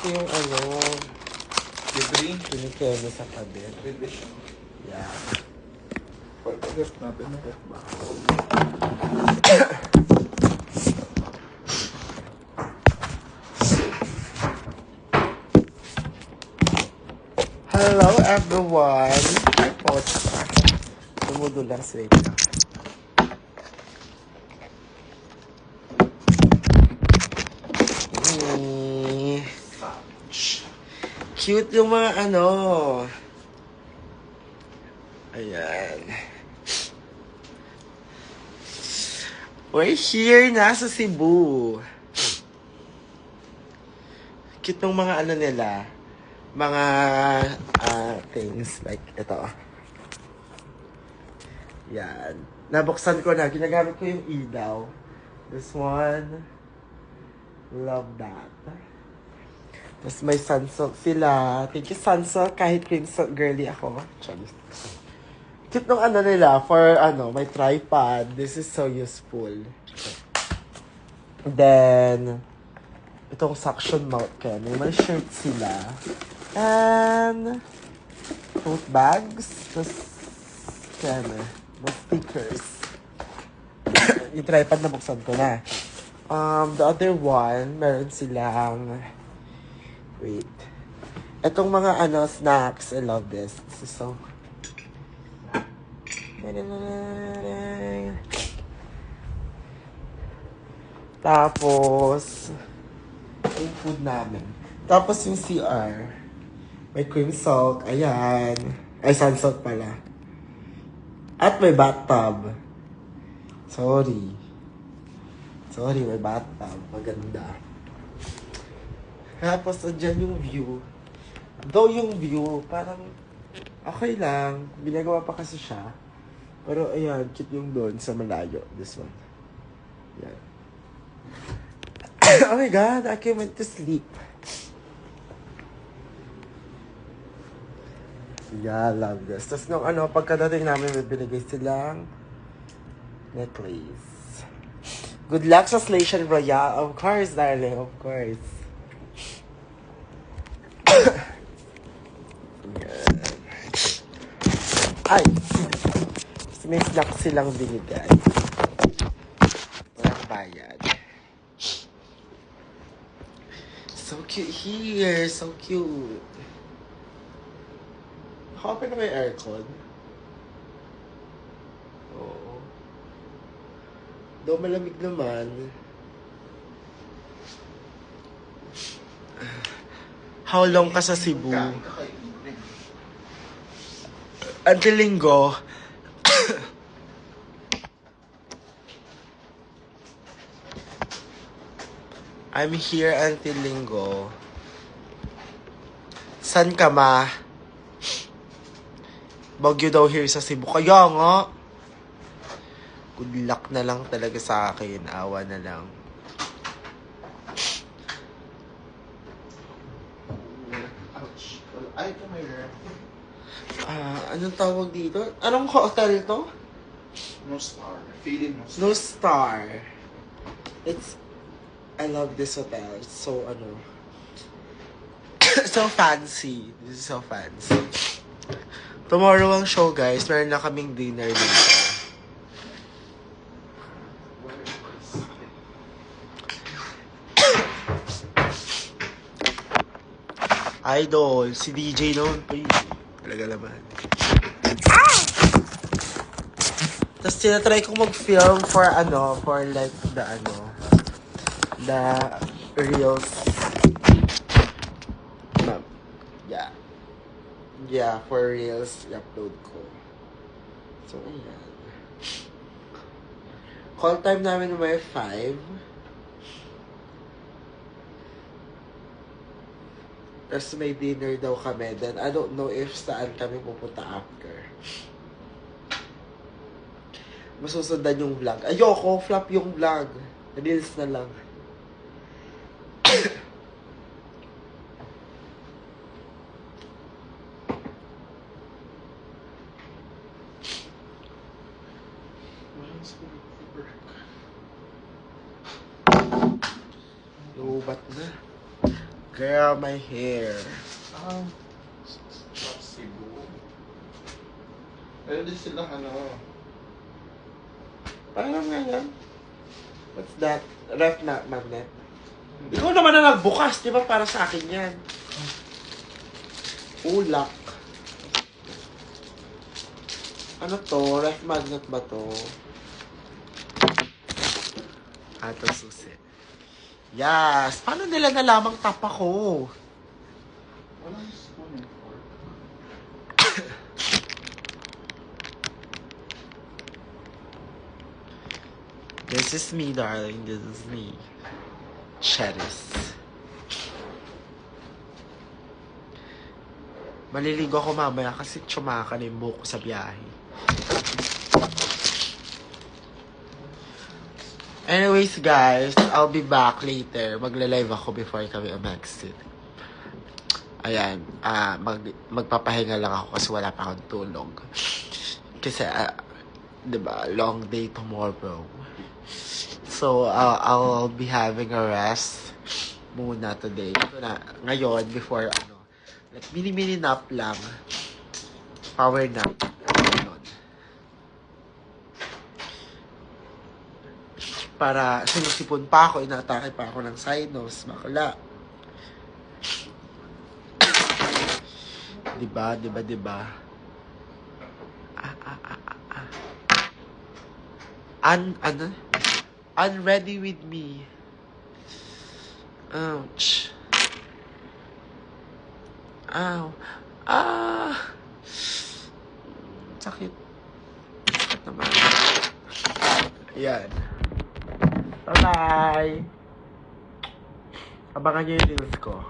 ko yung ano, Libre. pinikeme sa kabit. Libre siya. Yeah. Pag-ref natin na ref ba? Hello everyone! Ay, pocha pa. Tumudulang sweet na. Cute yung mga ano. Ayan. We're here na sa Cebu. Cute yung mga ano nila. Mga things like ito. Yan. Nabuksan ko na. Ginagamit ko yung ilaw. This one. Love that. Tapos may sunsilk sila. Thank you, sunsilk. Kahit crimson girly ako. Charis. Cute nung ano nila. For ano, may tripod. This is so useful. Then, itong suction mount kaya. May shirt sila. And, tote bags. Tapos, kaya na. Mga stickers. Yung tripod na buksan ko na. The other one, meron silang, wait. Itong mga ano, snacks. I love this. This is so, tapos, yung food namin. Tapos yung CR. May cream salt. Ayan. Ay, sun salt pala. At may bathtub. Sorry, may bathtub. Maganda. Tapos, andyan yung view. Though yung view, parang okay lang. Binagawa pa kasi siya. Pero, ayan, cute yung doon sa malayo. This one. Yan. Oh my God, I can't wait to sleep. Yeah, love this. Tapos nung ano, pagkadating namin, may binigay silang necklace. Good luck sa Slation Royale. Of course, darling. Of course. Ay! May snack silang binigay. Walang bayad. So cute here. So cute. Open na may aircon. Oo. Daw malamig naman. How long ka sa Cebu? Until Linggo. I'm here until Linggo. San ka ma? Bagyo daw here sa Cebu. Kaya nga. Good luck na lang talaga sa akin. Awa na lang. Ouch. Ay, ito may ref. Anong tawag dito? Anong hotel to? No star. Feeling no star. No Star. It's... I love this hotel. It's so, ano... so fancy. This is so fancy. Tomorrow ang show, guys. Meron na kaming dinner dito. Idol. Si DJ noon. Talaga naman. Tapos tinatry kong mag-film for ano, for like the ano, the reels. Yeah. Yeah, for reels, i-upload ko. So, ayan. Call time namin may 5. Tapos may dinner daw kami. Then, I don't know if saan kami pupunta after. Masusundan yung vlog. Ayoko, flop yung vlog. Reels na lang. Lubat na. Girl, my hair. Ah, sa Cebu. Meron din silang ano. Parang nga yan. What's that? Ref na magnet. Ikaw naman na nagbukas, di ba? Para sa akin yan. Ulak. Ano to? Ref magnet ba to? Ito susi. Yes! Paano nila nalamang tap ako? Walang spoon and fork. This is me, darling. This is me. Cherries. Maliligo ako mamaya kasi tsumaka na yung buhok ko sa biyahe. Anyways, guys, I'll be back later. Magla-live ako before kami mag-exit. Ayan, magpapahinga lang ako kasi wala pa akong tulog. Kasi, diba, long day tomorrow. So, I'll be having a rest muna today. Ito na, ngayon, before, like, mini-mini nap lang. Power nap. Ganun. Para sinusipon pa ako, inaatake pa ako ng sinus, bakla. Diba? Unready with me. Ouch. Ow. Sakit. Sakit naman. Ayan. Bye-bye. Abangan nyo yung reels ko.